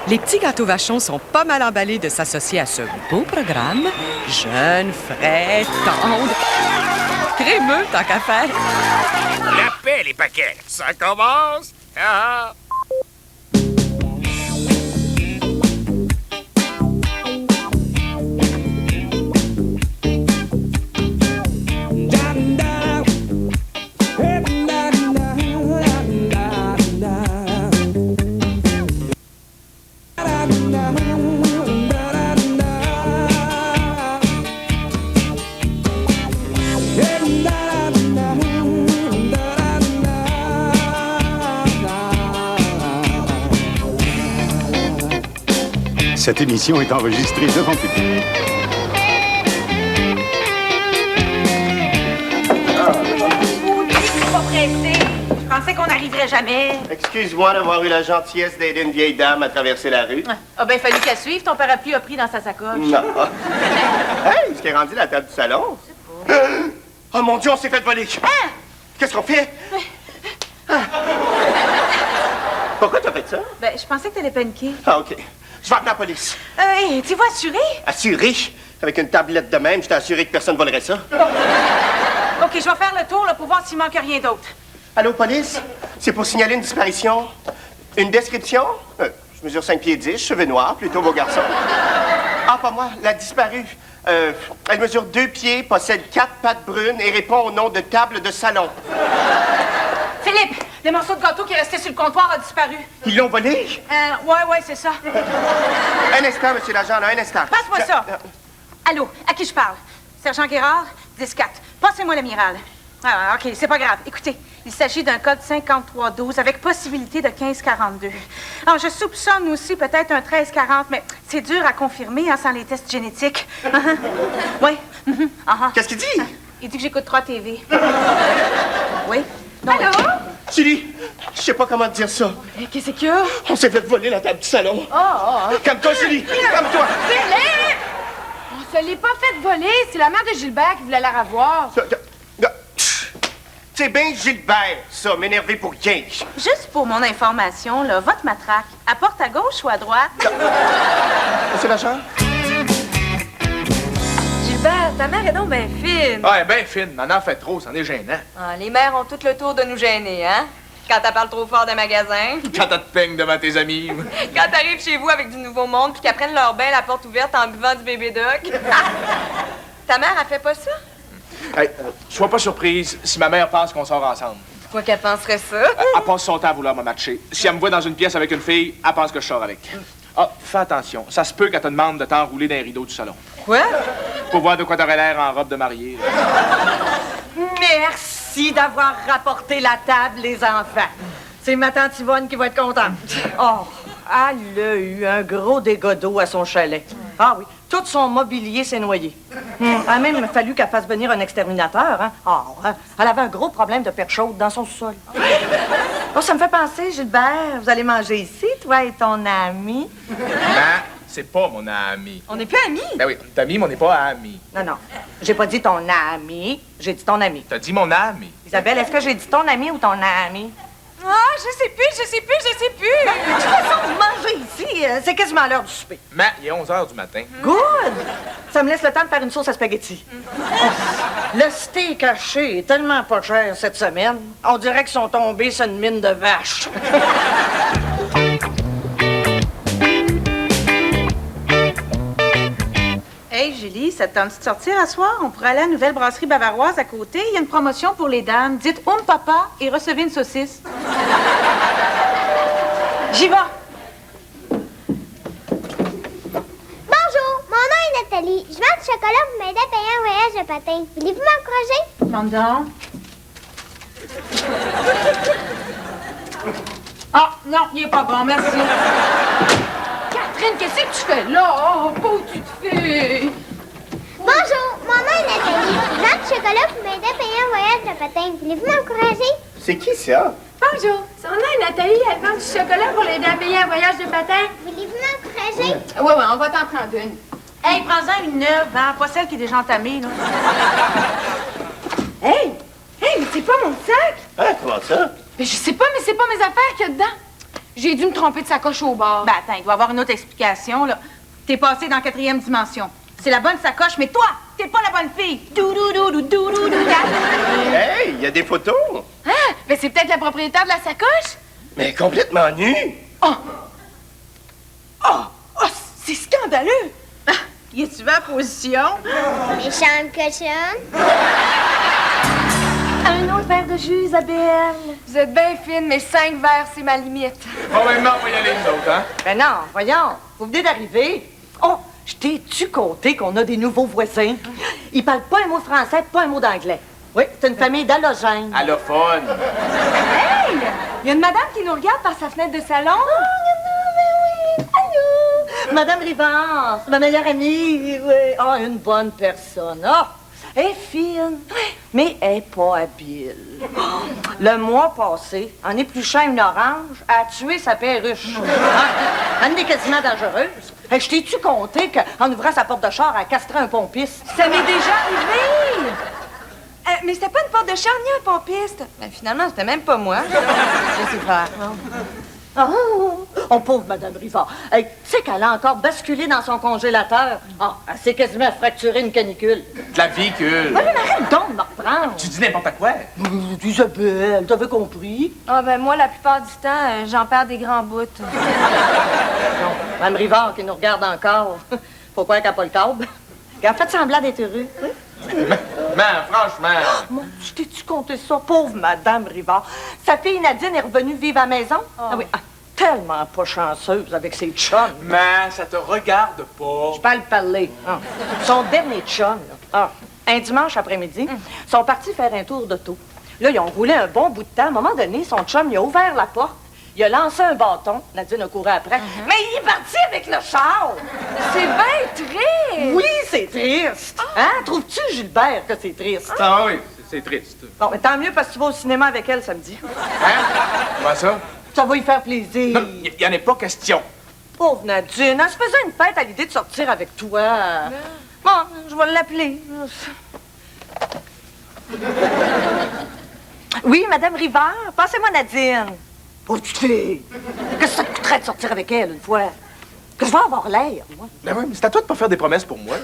Les petits gâteaux Vachon sont pas mal emballés de s'associer à ce beau programme. Jeune, frais, tendre, crémeux, tant qu'à faire. La paix, les paquets. Ça commence. Ah. Cette émission est enregistrée devant public. Pas pressé. Je pensais qu'on n'arriverait jamais. Excuse-moi d'avoir eu la gentillesse d'aider une vieille dame à traverser la rue. Ah ben, fallu qu'elle suive. Ton parapluie a pris dans sa sacoche. Non. Hey, est-ce qu'elle est rendue la table du salon? Je sais pas. Oh mon Dieu, on s'est fait voler. Hein? Qu'est-ce qu'on fait? Ah. Pourquoi t'as fait ça? Ben, je pensais que t'allais paniquer. Ah, OK. Je vais appeler la police. Hey, tu vas assurer? Assuré? Avec une tablette de même, je t'ai assuré que personne ne volerait ça. OK, je vais faire le tour là, pour voir s'il manque rien d'autre. Allô, police? C'est pour signaler une disparition. Une description? Je mesure 5 pieds 10, cheveux noirs, plutôt beau garçon. Ah, pas moi, la disparue. Elle mesure 2 pieds, possède 4 pattes brunes et répond au nom de table de salon. Philippe, le morceau de gâteau qui est resté sur le comptoir a disparu. Ils l'ont volé? Ouais, c'est ça. Un instant, monsieur l'agent, là, un instant. Passe-moi ça. Allô, à qui je parle? Sergent Guérard, 10-4. Passez-moi l'amiral. Ah, OK, c'est pas grave. Écoutez, il s'agit d'un code 5312 avec possibilité de 1542. Alors, je soupçonne aussi peut-être un 1340, mais c'est dur à confirmer hein, sans les tests génétiques. Oui. Qu'est-ce qu'il dit? Il dit que j'écoute 3 TV. Oui. Allô? Julie, je sais pas comment te dire ça. Qu'est-ce qu'il y a? On s'est fait voler la table du salon. Calme-toi, Julie. Calme-toi. Philippe! On se l'est pas fait voler. C'est la mère de Gilbert qui voulait la revoir. C'est bien Gilbert, ça, m'énerver pour rien. Juste pour mon information, là, votre matraque, apporte à gauche ou à droite? Monsieur l'agent? Gilbert, ta mère est donc bien fine. Ah, elle est bien fine. Maman fait trop, c'en est gênant. Ah, les mères ont tout le tour de nous gêner, hein? Quand elle parle trop fort des magasins. Quand elle te peigne devant tes amis. Quand t'arrives chez vous avec du nouveau monde puis qu'elles prennent leur bain la porte ouverte en buvant du bébé doc. Ta mère, elle fait pas ça? Hey, sois pas surprise si ma mère pense qu'on sort ensemble. Pourquoi qu'elle penserait ça? Elle passe son temps à vouloir me matcher. Si elle me voit dans une pièce avec une fille, elle pense que je sors avec. Ah, fais attention. Ça se peut qu'elle te demande de t'enrouler dans les rideaux du salon. Quoi? Pour voir de quoi t'aurais l'air en robe de mariée. Merci d'avoir rapporté la table, les enfants. C'est ma tante Yvonne qui va être contente. Oh, elle a eu un gros dégât d'eau à son chalet. Ah oui, tout son mobilier s'est noyé. Il a même fallu qu'elle fasse venir un exterminateur. Hein? Oh, hein? Elle avait un gros problème de perche chaude dans son sous-sol. Oh, ça me fait penser, Gilbert, vous allez manger ici, toi et ton ami? Non, c'est pas mon ami. On n'est plus amis? Ben oui, on est amis, mais on n'est pas amis. Non, j'ai pas dit ton ami, j'ai dit ton ami. T'as dit mon ami. Isabelle, est-ce que j'ai dit ton ami ou ton ami? Ah, je sais plus. De toute façon, manger ici, c'est quasiment l'heure du souper. Mais il est 11h du matin. Good! Ça me laisse le temps de faire une sauce à spaghetti. Le steak haché est tellement pas cher cette semaine. On dirait qu'ils sont tombés sur une mine de vache. Hey, Julie, ça te tente de sortir à soir? On pourrait aller à la nouvelle brasserie bavaroise à côté. Il y a une promotion pour les dames. Dites papa et recevez une saucisse. J'y vais. Bonjour, mon nom est Nathalie. Je vends du chocolat pour m'aider à payer un voyage de patin. Voulez-vous m'encourager? Mandon. Ah, non, il est pas bon, merci. Catherine, qu'est-ce que tu fais là? Oh, pauvre tu te fais. Bonjour, mon nom est Nathalie. Je vends du chocolat pour m'aider à payer un voyage de patin. Voulez-vous m'encourager? C'est qui ça? Bonjour, son nom est Nathalie. Elle vend du chocolat pour l'aider à payer un voyage de patin. Voulez-vous m'encourager? Ouais, on va t'en prendre une. Hey, prends-en une neuve, hein, pas celle qui est déjà entamée, là. Hey, mais c'est pas mon sac. Hein, comment ça? Mais je sais pas, mais c'est pas mes affaires qu'il y a dedans. J'ai dû me tromper de sacoche au bar. Ben attends, il doit y avoir une autre explication, là. T'es passé dans la 4e dimension. C'est la bonne sacoche, mais toi, t'es pas la bonne fille. Hey, il y a des photos. Ah, ben c'est peut-être la propriétaire de la sacoche. Mais complètement nu. C'est scandaleux! Y es-tu en position? Méchante cochonne. Un autre verre de jus, Isabelle. Vous êtes bien fine, mais 5 verres, c'est ma limite. Bon, maintenant, on va y aller, nous autres, hein? Ben non, voyons, vous venez d'arriver. Oh, je t'ai-tu compté qu'on a des nouveaux voisins? Ils parlent pas un mot de français, pas un mot d'anglais. Oui, c'est une famille d'halogènes. Allophone. Hey! Il y a une madame qui nous regarde par sa fenêtre de salon. Madame Rivard, ma meilleure amie, oui. Oh, une bonne personne. Oh, elle est fine, mais elle n'est pas habile. Le mois passé, en épluchant une orange, elle a tué sa perruche. Elle est quasiment dangereuse. Hey, je t'ai-tu compté qu'en ouvrant sa porte de char, elle castrait un pompiste? Ça m'est déjà arrivé. Mais c'était pas une porte de char ni un pompiste. Ben, finalement, c'était même pas moi. Laissez faire. Oh, pauvre Madame Rivard. Hey, tu sais qu'elle a encore basculé dans son congélateur. Ah, elle s'est quasiment fracturé une canicule. De la véhicule. Mais arrête donc de me reprendre. Tu dis n'importe quoi. Isabelle, t'avais compris? Ah, ben moi, la plupart du temps, j'en perds des grands bouts. Non, Mme Rivard qui nous regarde encore. Faut croire qu'elle n'a pas le câble. Elle a fait semblant d'être heureux. Mais franchement. Mon Dieu, je t'ai-tu compté ça? Pauvre Madame Rivard. Sa fille Nadine est revenue vivre à la maison. Ah oui, tellement pas chanceuse avec ses chums. Mais ça te regarde pas. Je parle parler. Ah. Son dernier chum, là. Un dimanche après-midi, ils sont partis faire un tour d'auto. Là, ils ont roulé un bon bout de temps. À un moment donné, son chum, il a ouvert la porte. Il a lancé un bâton. Nadine a couru après. Mais il est parti avec le char. C'est bien triste. Oui, c'est triste. Hein? Trouves-tu, Gilbert, que c'est triste? Ah oui, c'est triste. Bon, mais tant mieux parce que tu vas au cinéma avec elle samedi. Hein? Comment ça? Ça va lui faire plaisir. Non, il n'y en est pas question. Pauvre Nadine, elle se faisait une fête à l'idée de sortir avec toi. Bon, je vais l'appeler. Oui, Madame Rivard, passez-moi Nadine. Oh, petite fille, qu'est-ce que ça te coûterait de sortir avec elle une fois? Que je vais avoir l'air, moi. Ben oui, mais c'est à toi de pas faire des promesses pour moi.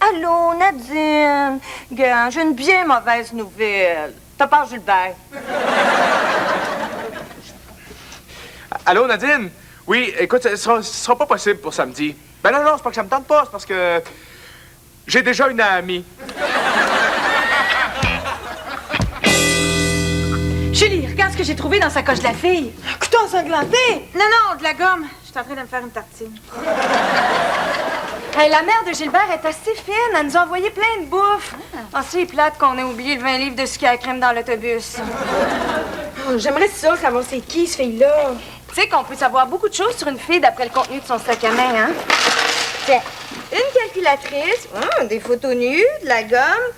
Allô, Nadine. Gars, j'ai une bien mauvaise nouvelle. T'as pas Gilbert. Allô, Nadine? Oui, écoute, ce sera pas possible pour samedi. Ben non, c'est pas que ça me tente pas, c'est parce que j'ai déjà une amie. Julie, regarde ce que j'ai trouvé dans sa coche de la fille. Un couteau ensanglanté. Non, de la gomme. Je suis en train de me faire une tartine. Hey, la mère de Gilbert est assez fine. Elle nous a envoyé plein de bouffe. Ah, c'est plate qu'on ait oublié le 20 livres de sucre à la crème dans l'autobus. J'aimerais ça savoir c'est qui, ce fille-là. Tu sais qu'on peut savoir beaucoup de choses sur une fille d'après le contenu de son sac à main, hein? Tiens, une calculatrice, des photos nues, de la gomme.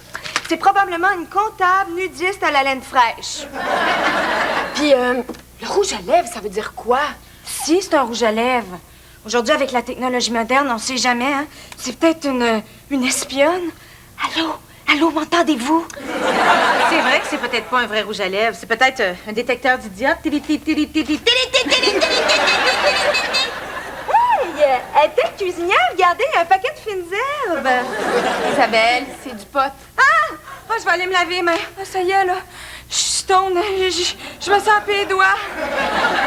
C'est probablement une comptable nudiste à la laine fraîche. Puis, le rouge à lèvres, ça veut dire quoi? Si, c'est un rouge à lèvres. Aujourd'hui, avec la technologie moderne, on sait jamais, hein? C'est peut-être une espionne. Allô, m'entendez-vous? C'est vrai que c'est peut-être pas un vrai rouge à lèvres. C'est peut-être un détecteur d'idiotes. Elle est peut-être cuisinière. Regardez, il y a un paquet de fines herbes. Isabelle, c'est du pot. Ah, je vais aller me laver les mains. Ah, ça y est, là. Je suis stone. Je me sens pis les doigts.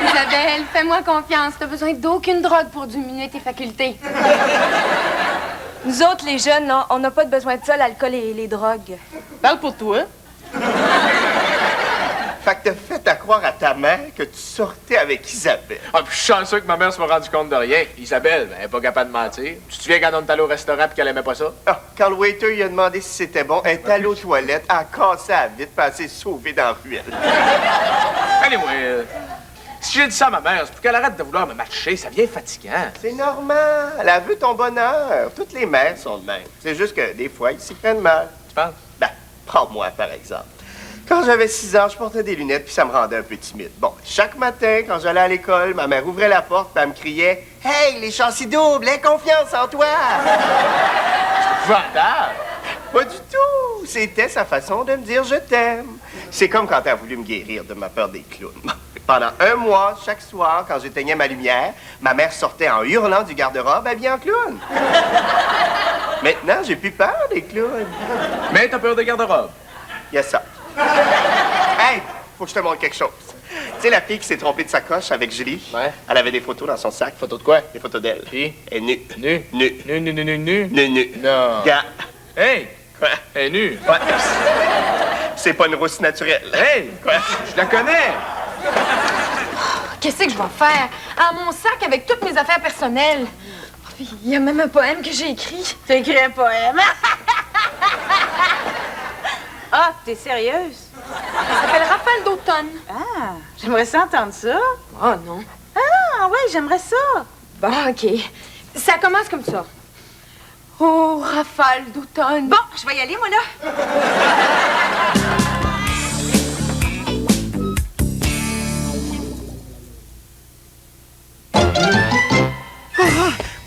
Isabelle, fais-moi confiance. T'as besoin d'aucune drogue pour diminuer tes facultés. Nous autres, les jeunes, là, on n'a pas de besoin de ça, l'alcool et les drogues. Parle pour toi. Fait que t'as fait à croire à ta mère que tu sortais avec Isabelle. Ah, puis je suis chanceux que ma mère se soit rendu compte de rien. Isabelle, ben, elle est pas capable de mentir. Tu te souviens quand on est allé au restaurant et qu'elle aimait pas ça? Ah, quand le waiter lui a demandé si c'était bon, elle est allée aux toilettes, elle a cassé la vitre, puis elle s'est sauvée dans la ruelle. Anyway, si j'ai dit ça à ma mère, c'est pour qu'elle arrête de vouloir me matcher. Ça devient fatigant. C'est normal. Elle veut ton bonheur. Toutes les mères sont de même. C'est juste que des fois, ils s'y prennent mal. Tu penses? Ben, prends-moi, par exemple. Quand j'avais 6 ans, je portais des lunettes, puis ça me rendait un peu timide. Bon, chaque matin, quand j'allais à l'école, ma mère ouvrait la porte, puis elle me criait « Hey, les chances doubles, aie confiance en toi! » Épouvantable. Pas du tout. C'était sa façon de me dire « Je t'aime ». C'est comme quand elle a voulu me guérir de ma peur des clowns. Pendant 1 mois, chaque soir, quand j'éteignais ma lumière, ma mère sortait en hurlant du garde-robe habillée en clown. Maintenant, j'ai plus peur des clowns. Mais t'as peur de garde-robe? Il y a ça. Hey, faut que je te montre quelque chose. Tu sais, la fille qui s'est trompée de sacoche avec Julie? Ouais. Elle avait des photos dans son sac. Photo de quoi? Des photos d'elle. Qui? Elle est nue. Nu? Nue. Nu, nu, nu, nu, nu? Nue, nue. Non. Gars. Hey! Quoi? Elle est nue. Ouais. C'est pas une rousse naturelle. Hey! Quoi? Je la connais! Qu'est-ce que je vais faire? Ah, mon sac avec toutes mes affaires personnelles. Oh, puis il y a même un poème que j'ai écrit. T'as écrit un poème? Ah, t'es sérieuse? Ça s'appelle Rafale d'automne. Ah, j'aimerais ça entendre ça. Oh non. Ah, ouais, j'aimerais ça. Bon, OK. Ça commence comme ça. Oh, rafale d'automne. Bon, je vais y aller, moi, là.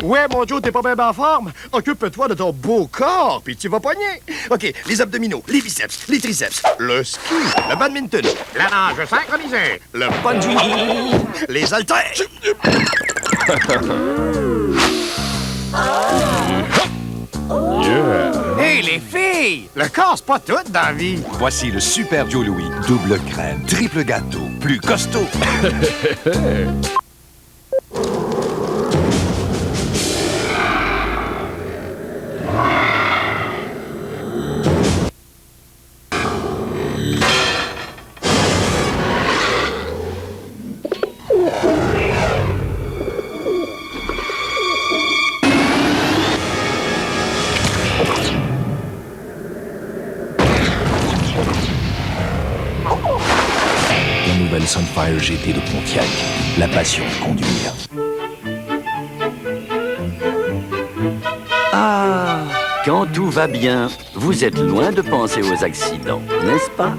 Ouais, mon Joe, t'es pas bien en forme. Occupe-toi de ton beau corps, puis tu vas pogner. OK, les abdominaux, les biceps, les triceps, le ski, le badminton, la nage synchronisée, le bungee, les haltères. Hey, les filles! Le corps, c'est pas tout dans la vie. Voici le Super Joe Louis. Double crème, triple gâteau, plus costaud. La nouvelle Sunfire GT de Pontiac. La passion de conduire. Ah, quand tout va bien, vous êtes loin de penser aux accidents, n'est-ce pas?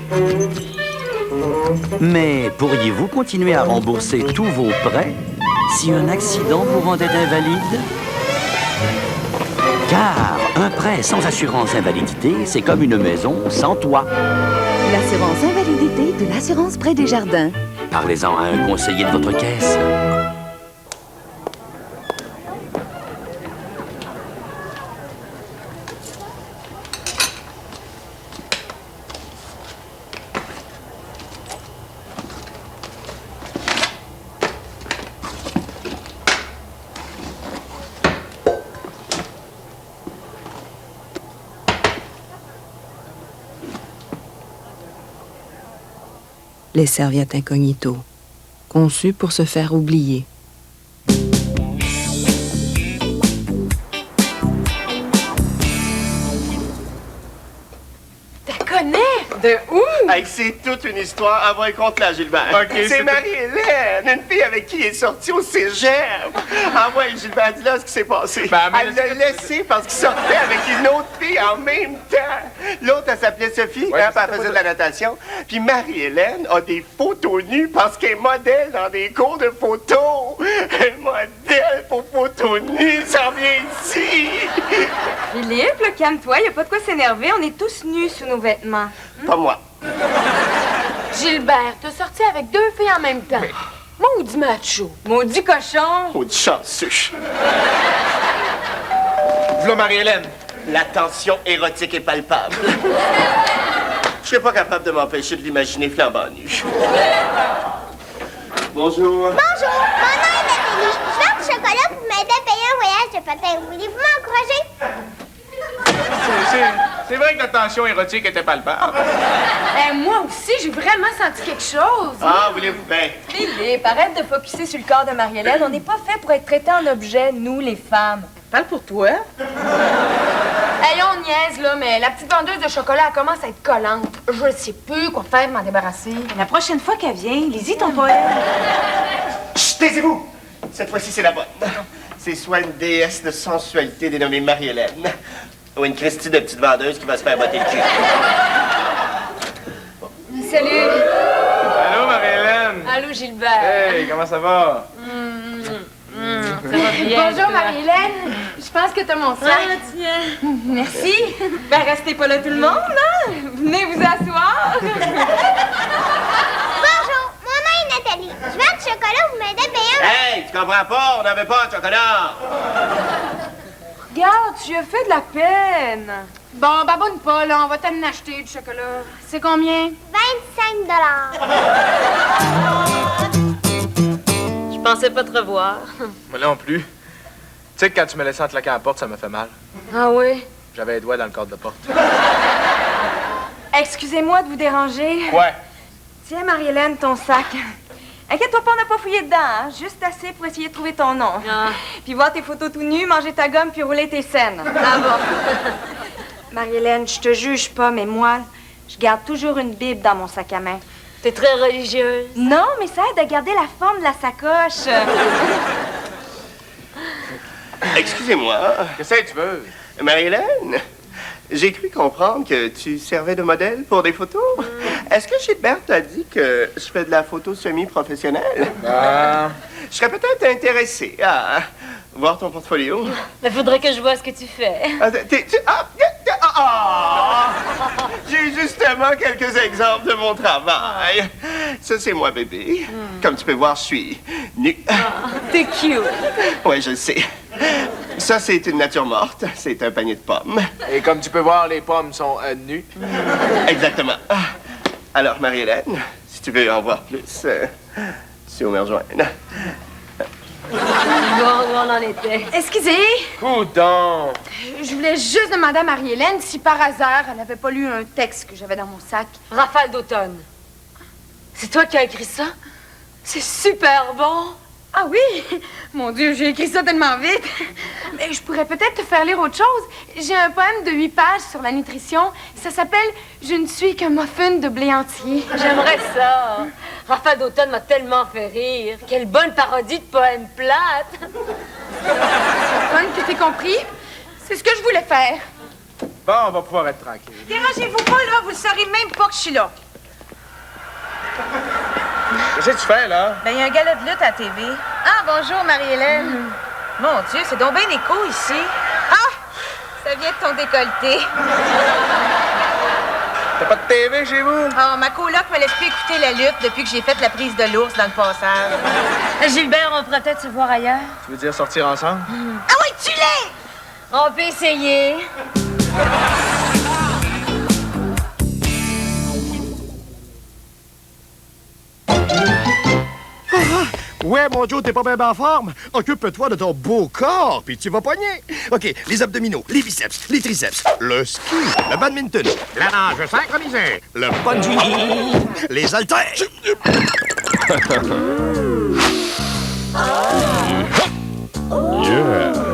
Mais pourriez-vous continuer à rembourser tous vos prêts si un accident vous rendait invalide? Car un prêt sans assurance invalidité, c'est comme une maison sans toit. L'assurance invalidité de l'assurance Prêt des Jardins. Parlez-en à un conseiller de votre caisse. Les serviettes incognito, conçues pour se faire oublier. T'as connais? De où? Hey, c'est toute une histoire. Ah, va contre-la, Gilbert. OK, C'est Marie-Hélène, une fille avec qui il est sorti au cégep. Ah ouais, Gilbert, dis-là ce qui s'est passé. Ben, mais Elle l'a laissé parce qu'il sortait avec une autre fille en même temps. L'autre, elle s'appelait Sophie, Ouais, hein, puis elle faisait de la natation. Puis Marie-Hélène a des photos nues parce qu'elle est modèle dans des cours de photo. Elle est modèle pour photos nues, ça vient ici. Philippe, là, calme-toi, y a pas de quoi s'énerver, on est tous nus sous nos vêtements. Pas moi. Gilbert, t'as sorti avec 2 filles en même temps. Maudit macho. Maudit cochon. Maudit chanceux. V'là Marie-Hélène. La tension érotique est palpable. Je serais pas capable de m'empêcher de l'imaginer flambant nu. Bonjour. Bonjour, mon nom est Nathalie. Je vends du chocolat pour m'aider à payer un voyage de patin. Voulez-vous m'encourager? C'est vrai que la tension érotique était palpable. Moi aussi, j'ai vraiment senti quelque chose. Ah, voulez-vous bien? Philippe, arrête de focusser sur le corps de Marie-Hélène. On n'est pas fait pour être traités en objet, nous, les femmes. Parle pour toi. Hey, on niaise, là, mais la petite vendeuse de chocolat, elle commence à être collante. Je sais plus quoi faire de m'en débarrasser. La prochaine fois qu'elle vient, lis-y ton poème. Chut, taisez-vous! Cette fois-ci, c'est la bonne. C'est soit une déesse de sensualité dénommée Marie-Hélène, ou une Christie de petite vendeuse qui va se faire botter le cul. Salut. Allô, Marie-Hélène? Allô, Gilbert. Hey, comment ça va? Ça va bien. Bonjour, Marie-Hélène. Je pense que t'as mon sac. Ah, tiens. Merci. Ben, restez pas là tout le monde, hein? Venez vous asseoir. Bonjour, mon nom est Nathalie. Je vends du chocolat, vous m'aidez à payer un... Hey, tu comprends pas? On n'avait pas de chocolat. Regarde, tu as fait de la peine. Bon, babonne pas, là. On va t'en acheter du chocolat. C'est combien? 25 $. Je pensais pas te revoir. Moi non plus. Tu sais que quand tu me laissais en claquant la porte, ça m'a fait mal. Ah oui? J'avais les doigts dans le cadre de porte. Excusez-moi de vous déranger. Ouais. Tiens, Marie-Hélène, ton sac. Inquiète-toi pas, on n'a pas fouillé dedans, hein? Juste assez pour essayer de trouver ton nom. Puis voir tes photos tout nues, manger ta gomme, puis rouler tes scènes. Ah bon? Marie-Hélène, je te juge pas, mais moi, je garde toujours une Bible dans mon sac à main. T'es très religieuse. Non, mais ça aide à garder la forme de la sacoche. Excusez-moi. Qu'est-ce que tu veux? Marie-Hélène, j'ai cru comprendre que tu servais de modèle pour des photos. Est-ce que Gilbert t'a dit que je fais de la photo semi-professionnelle? Je serais peut-être intéressé à voir ton portfolio. Il faudrait que je vois ce que tu fais. J'ai justement quelques exemples de mon travail. Ça, c'est moi, bébé. Comme tu peux voir, je suis nu. T'es cute. Oui, je sais. Ça, c'est une nature morte. C'est un panier de pommes. Et comme tu peux voir, les pommes sont nues. Exactement. Alors, Marie-Hélène, si tu veux en voir plus, tu veux me rejoindre. Bon, où on en était? Excusez. Coudon! Je voulais juste demander à Marie-Hélène si par hasard elle n'avait pas lu un texte que j'avais dans mon sac. Rafale d'automne. C'est toi qui as écrit ça? C'est super bon. Ah oui? Mon Dieu, j'ai écrit ça tellement vite. Mais je pourrais peut-être te faire lire autre chose. J'ai un poème de 8 pages sur la nutrition. Ça s'appelle « Je ne suis qu'un muffin de blé entier ». J'aimerais ça. Rafale d'automne m'a tellement fait rire. Quelle bonne parodie de poème plate. Bonne que t'aies compris? C'est ce que je voulais faire. Bon, on va pouvoir être tranquille. Dérangez-vous pas, là. Vous ne saurez même pas que je suis là. Qu'est-ce que tu fais, là? Ben, il y a un gala de lutte à la TV. Ah, bonjour, Marie-Hélène. Mon Dieu, c'est donc bien écho ici. Ah! Ça vient de ton décolleté. T'as pas de TV chez vous? Ah, ma coloc me laisse plus écouter la lutte depuis que j'ai fait la prise de l'ours dans le passage. Gilbert, on pourrait peut-être se voir ailleurs. Tu veux dire sortir ensemble? Ah oui, tu l'es! On peut essayer. Ouais, mon Joe, t'es pas bien en forme? Occupe-toi de ton beau corps, puis tu vas pogner. OK, les abdominaux, les biceps, les triceps, le ski, le badminton, la nage synchronisée, le bungee, les haltères.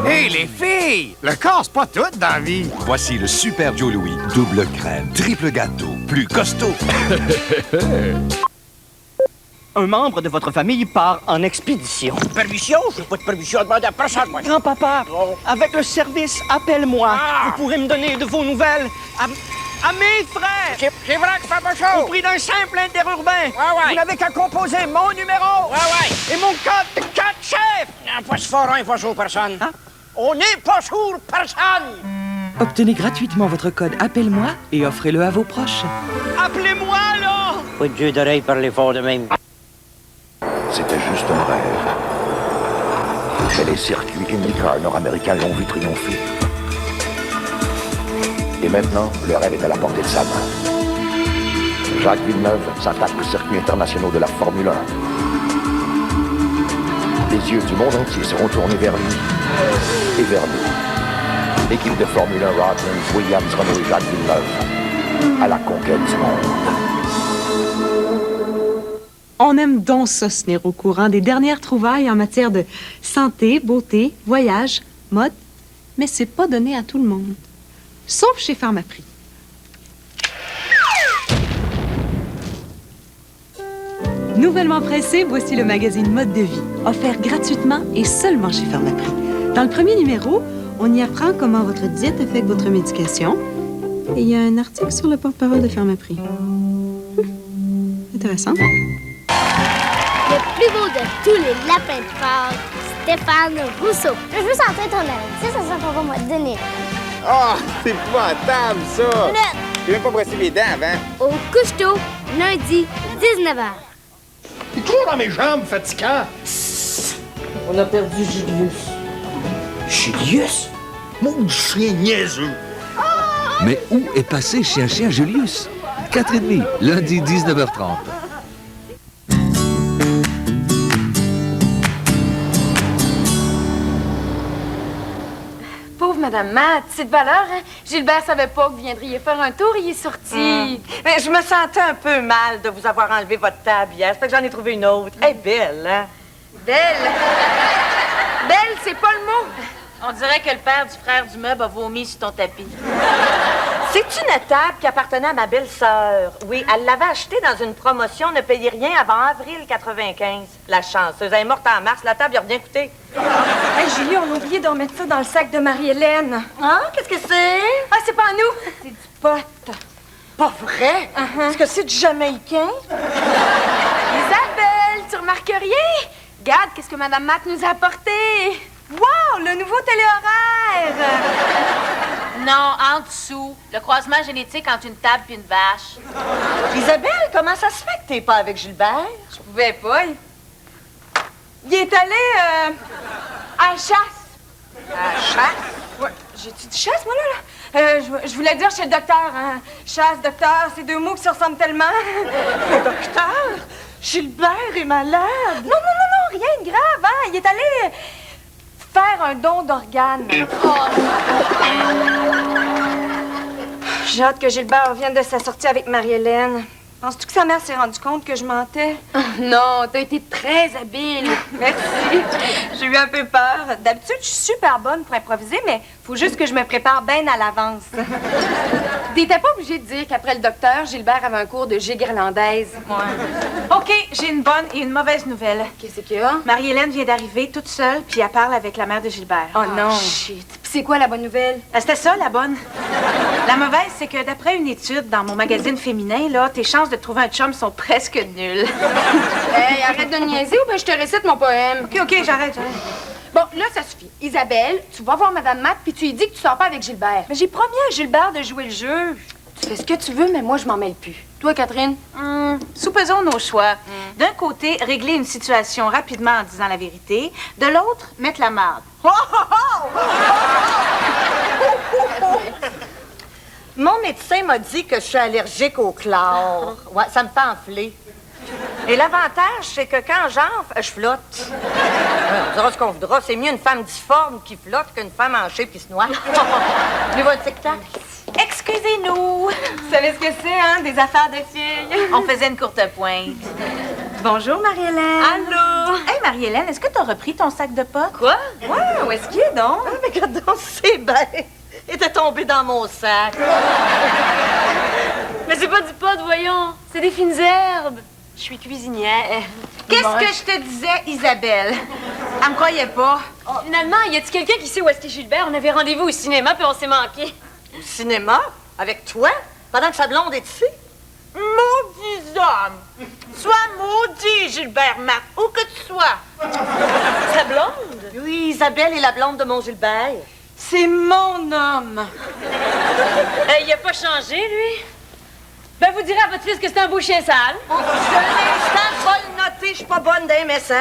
Hey, les filles! Le corps, c'est pas tout dans la vie. Voici le Super Joe Louis, double crème, triple gâteau, plus costaud. Un membre de votre famille part en expédition. Permission? Je n'ai pas de permission à demander à personne, moi. Grand-papa, avec le service Appelle-moi, vous pourrez me donner de vos nouvelles à mes frères. C'est vrai que ça me chaud. Au prix d'un simple interurbain. Vous n'avez qu'à composer mon numéro. Et mon code de 4 chefs. Non, pas ce forain, pas sur personne. On n'est pas sur personne. Obtenez gratuitement votre code Appelle-moi et offrez-le à vos proches. Appelez-moi, là. Pas de jeu d'oreille par les forts de même. C'était juste un rêve. Mais les circuits IndyCar nord-américains l'ont vu triompher. Et maintenant, le rêve est à la portée de sa main. Jacques Villeneuve s'attaque aux circuits internationaux de la Formule 1. Les yeux du monde entier seront tournés vers lui et vers nous. L'équipe de Formule 1 Rodman, Williams, Renault et Jacques Villeneuve à la conquête du monde. On aime donc ça se tenir au courant des dernières trouvailles en matière de santé, beauté, voyage, mode, mais c'est pas donné à tout le monde. Sauf chez Pharmaprix. Nouvellement pressé, voici le magazine Mode de vie, offert gratuitement et seulement chez Pharmaprix. Dans le premier numéro, on y apprend comment votre diète affecte votre médication. Et il y a un article sur le porte-parole de Pharmaprix. Intéressant. Le plus beau de tous les lapins de Pâques, Stéphane Rousseau. Je veux sentir ton haleine. Ça sent pas bon, moi, donner. Oh, c'est épouvantable, ça! J'ai même pas brossé mes dents avant. Au couche-tôt, lundi, 19h. T'es toujours dans mes jambes, fatigant. On a perdu Julius. Julius? Mon chien niaiseux. Mais où est passé Chien Julius? 4h30, lundi 19h30. Pauvre Madame Matt, c'est de valeur, hein? Gilbert savait pas que vous viendriez faire un tour, il est sorti. Mais je me sentais un peu mal de vous avoir enlevé votre table hier. Ça fait que j'en ai trouvé une autre. Elle est belle, hein? Belle? Belle, c'est pas le mot. On dirait que le père du frère du meuble a vomi sur ton tapis. C'est une table qui appartenait à ma belle-sœur. Oui, elle l'avait achetée dans une promotion, ne payait rien avant avril 95. La chanceuse, elle est morte en mars, la table, il a rien coûté. Hey, Julie, on a oublié de remettre ça dans le sac de Marie-Hélène. Hein? Qu'est-ce que c'est? Ah, c'est pas à nous. C'est du pot. Pas vrai? Est-ce que c'est du Jamaïcain? Isabelle, tu remarques rien? Regarde, qu'est-ce que Madame Matt nous a apporté. Wow, le nouveau téléhoraire! Non, en dessous. Le croisement génétique entre une table et une vache. Isabelle, comment ça se fait que t'es pas avec Gilbert? Je pouvais pas. Il est allé à la chasse. À la chasse? Ouais. J'ai-tu dit chasse, moi, là? Je voulais dire chez le docteur. Hein. Chasse, docteur, c'est deux mots qui se ressemblent tellement. Le docteur? Gilbert est malade. Non, rien de grave, hein. Il est allé faire un don d'organes. J'ai hâte que Gilbert revienne de sa sortie avec Marie-Hélène. Penses-tu que sa mère s'est rendue compte que je mentais? Non, t'as été très habile. Merci. J'ai eu un peu peur. D'habitude, je suis super bonne pour improviser, mais faut juste que je me prépare bien à l'avance. T'étais pas obligé de dire qu'après le docteur, Gilbert avait un cours de gigue irlandaise. Ouais. OK, j'ai une bonne et une mauvaise nouvelle. Qu'est-ce qu'il y a? Marie-Hélène vient d'arriver toute seule, puis elle parle avec la mère de Gilbert. Oh non. Shit. Puis c'est quoi la bonne nouvelle? C'était ça, la bonne. La mauvaise, c'est que d'après une étude dans mon magazine féminin, là, tes chances de trouver un chum sont presque nulles. Hey, arrête de niaiser ou ben je te récite mon poème. OK, j'arrête. Bon, là, ça suffit. Isabelle, tu vas voir Madame Matt, puis tu lui dis que tu sors pas avec Gilbert. Mais j'ai promis à Gilbert de jouer le jeu. Tu fais ce que tu veux, mais moi, je m'en mêle plus. Toi, Catherine? Soupesons nos choix. D'un côté, régler une situation rapidement en disant la vérité. De l'autre, mettre la marde. Mon médecin m'a dit que je suis allergique au chlore. Ouais, ça me fait enfler. Et l'avantage, c'est que quand j'enfle, je flotte. On dira ce qu'on voudra, c'est mieux une femme difforme qui flotte qu'une femme en shape qui se noie. Lui va le tic-tac. Excusez-nous. Vous savez ce que c'est, hein, des affaires de filles? On faisait une courte pointe. Bonjour, Marie-Hélène. Allô? Hey, Marie-Hélène, est-ce que t'as repris ton sac de pot? Quoi? Ouais, où est-ce qu'il est donc? Ah, mais regarde donc, c'est bête. Il était tombé dans mon sac. Mais c'est pas du pot, voyons. C'est des fines herbes. Je suis cuisinière. Qu'est-ce que je te disais, Isabelle? Elle me croyait pas. Oh, finalement, y a-t-il quelqu'un qui sait où est-ce qu'est Gilbert? On avait rendez-vous au cinéma, puis on s'est manqué. Au cinéma? Avec toi? Pendant que sa blonde est ici? Maudit homme! Sois maudit, Gilbert Matt, où que tu sois. Sa blonde? Oui, Isabelle est la blonde de mon Gilbert. C'est mon homme. Il a pas changé, lui? Ben, vous direz à votre fils que c'est un beau chien sale. Pour un instant, je vais le noter, je suis pas bonne d'un message.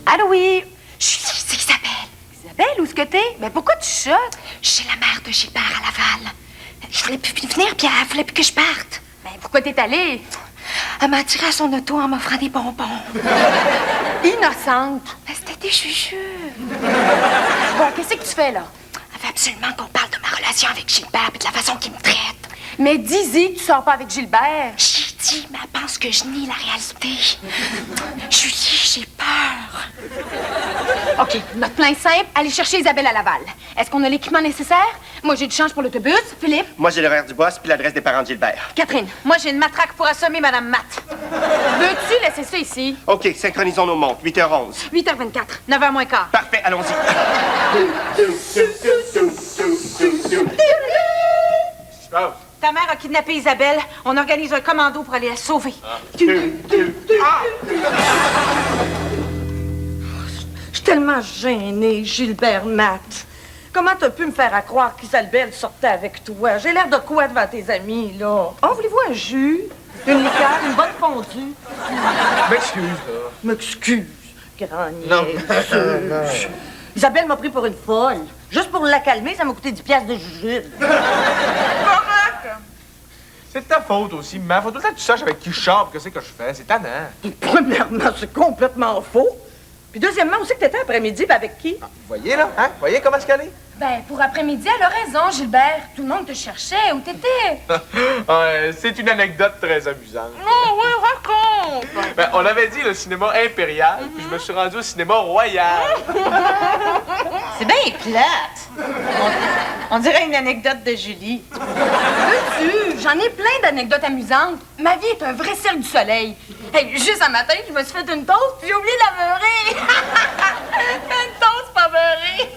Allô, oui. Chut, c'est Isabelle. Isabelle, où est-ce que t'es? Ben, pourquoi tu chuchotes? Chez la mère de Gilbert à Laval. Je voulais plus venir, puis elle voulait plus que je parte. Ben, pourquoi t'es allée? Elle m'a attiré à son auto en m'offrant des bonbons. Innocente. Ben, c'était des jujubes. Bon, qu'est-ce que tu fais, là? Elle veut absolument qu'on parle de ma relation avec Gilbert et de la façon qu'il me traite. Mais dis-y que tu sors pas avec Gilbert. J'ai dit, mais elle pense que je nie la réalité. Julie, j'ai peur. OK, notre plan est simple. Allez chercher Isabelle à Laval. Est-ce qu'on a l'équipement nécessaire? Moi, j'ai du change pour l'autobus. Philippe? Moi, j'ai l'horaire du boss puis l'adresse des parents de Gilbert. Catherine? Moi, j'ai une matraque pour assommer Madame Matt. Veux-tu laisser ça ici? OK, synchronisons nos montres. 8h11. 8h24. 9h moins quart. Parfait, allons-y. Ta mère a kidnappé Isabelle. On organise un commando pour aller la sauver. Je suis tellement gênée, Gilbert Matt. Comment t'as pu me faire à croire qu'Isabelle sortait avec toi? J'ai l'air de quoi devant tes amis, là? Oh, voulez-vous un jus? Une liqueur? Une bonne fondue? M'excuse, là. M'excuse, grand Non. niaiseuse. Isabelle m'a pris pour une folle. Juste pour la calmer, ça m'a coûté 10 piastres de jujube. C'est de ta faute aussi, maman. Faut tout le temps que tu saches avec qui je sors, qu'est-ce que je fais. C'est tannant. Premièrement, c'est complètement faux. Puis deuxièmement, où c'est que t'étais après-midi, puis avec qui? Vous voyez, là? Hein? Vous voyez comment est-ce qu'elle est? Ben, pour après-midi, elle a raison, Gilbert. Tout le monde te cherchait. Où t'étais? Ouais, c'est une anecdote très amusante. Oh, oui, raconte! Ben, on avait dit le cinéma impérial, puis je me suis rendu au cinéma royal. C'est bien plate. On dirait une anecdote de Julie. Veux-tu? J'en ai plein d'anecdotes amusantes. Ma vie est un vrai cercle du soleil. Hey, juste un matin, je me suis fait une toast, puis j'ai oublié de la beurrer. Une toast pas beurrée.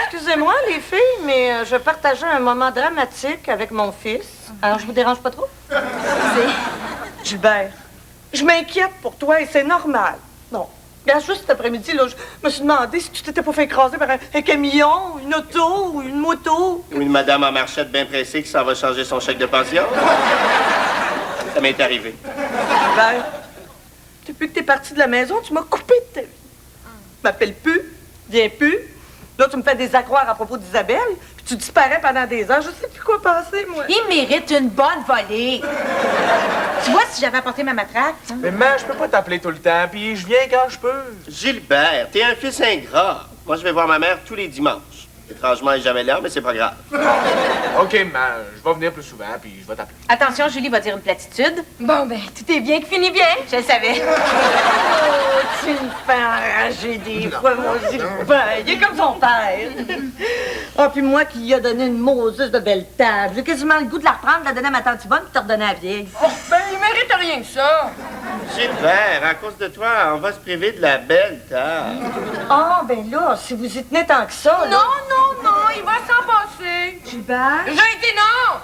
Excusez-moi, les filles, mais je partageais un moment dramatique avec mon fils. Alors, je vous dérange pas trop? Gilbert, je m'inquiète pour toi et c'est normal. Non. Regarde, juste cet après-midi, là, je me suis demandé si tu t'étais pas fait écraser par un camion, une auto ou une moto. Ou une madame en marchette bien pressée qui s'en va changer son chèque de pension. Ça m'est arrivé. Gilbert, depuis que t'es parti de la maison, tu m'as coupé de ta vie. M'appelle plus, viens plus. Là, tu me fais des accroires à propos d'Isabelle, puis tu disparais pendant des heures. Je sais plus quoi penser, moi. Il mérite une bonne volée. Tu vois, si j'avais apporté ma matraque... Mais maman, je peux pas t'appeler tout le temps, puis je viens quand je peux. Gilbert, t'es un fils ingrat. Moi, je vais voir ma mère tous les dimanches. Étrangement, elle est jamais là, mais c'est pas grave. OK, maman, je vais venir plus souvent, puis je vais t'appeler. Attention, Julie va dire une platitude. Bon, ben, tout est bien qui finit bien. Je le savais. Oh, tu me fais enrager des fois, mon Gilbert. Il est comme son père. Ah, puis moi qui lui a donné une Moses de belle table. J'ai quasiment le goût de la reprendre, de la donner à ma tante Yvonne, puis te redonner à la vieille. Oh, ben, il mérite rien que ça. Gilbert, à cause de toi, on va se priver de la belle table. Ah, ben là, si vous y tenez tant que ça, là... Non, il va s'en passer. Gilbert? J'ai dit non.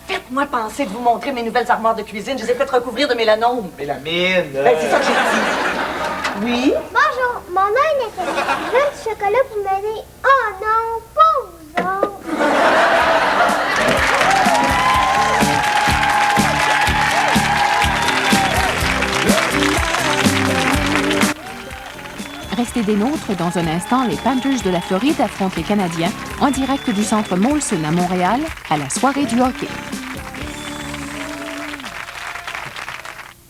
Faites-moi penser de vous montrer mes nouvelles armoires de cuisine. Je les ai faites recouvrir de mélanome. Mélamine. Ben, c'est ça que j'ai dit. Oui? Bonjour, mon nom est Nathalie. Je veux du chocolat pour m'aider. Oh non, pauvre autres. Restez des nôtres. Dans un instant, les Panthers de la Floride affrontent les Canadiens en direct du centre Molson à Montréal à la soirée du hockey.